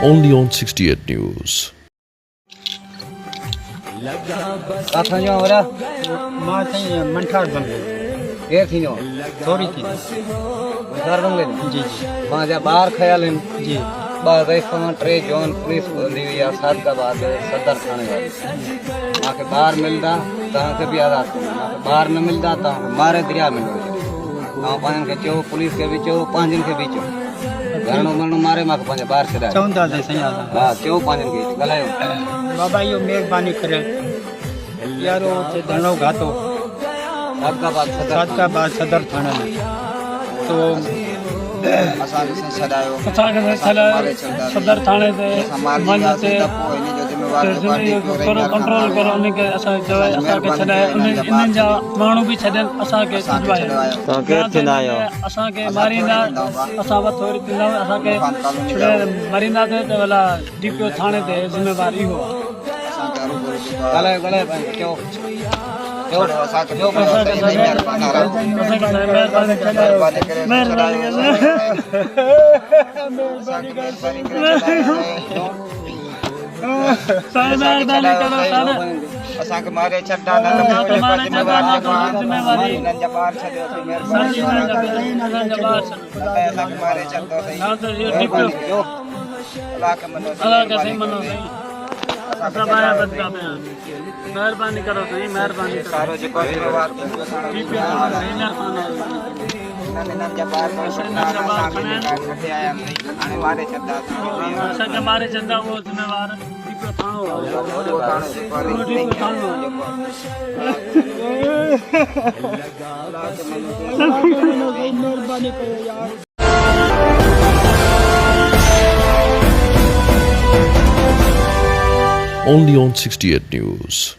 only on 68 News. काथां हो रहा मां थी मंठार बंगले ये थी नो थोड़ी थी मंठार बंगले जी जी मां जा बाहर ख्याल जी बाद एक ट्रे जोन पुलिस बोली हुई या सात का बाद सदर थाने वाले मां के बाहर मिलता तां के भी आजाद मां के बाहर न मिलता तां मारे दरिया में तां पांजन के चो पुलिस के बीचो पांजन के बीचो घरणो मरणो मारे मां के पांजे बाहर से चौंदा से सही हां चो पांजन के गलायो बाबा यो मेहरबानी करे यारो ते धनो घातो सात का बाद सदर थाना में तो सदर थाने से मन से थोरो कंट्रोल करो उनके असा जो असा के छडाए इन जा माण्हू भी छडन असा के छडवाए तो के थिना आयो असा के मारीना असा व थोरी थिना असा के छडे मारीना ते वाला डीपीओ थाने ते जिम्मेवारी हो गले गले क्यों क्यों जो असांखे मारे छड्डा न जिम्मेवारी नंजा बाहर छड्यो थी मेहरबानी असांखे मारे छड्डो सही अल्लाह के मनो अल्लाह का सही मनो सही असा बाया बदका में मेहरबानी करो सही मेहरबानी करो सारो जेको व्यवहार नंजा बाहर असांखे मारे छॾंदा उहो जिम्मेवार डीपीओ थाणो मेहरबानी कयो यार Only on 68 News.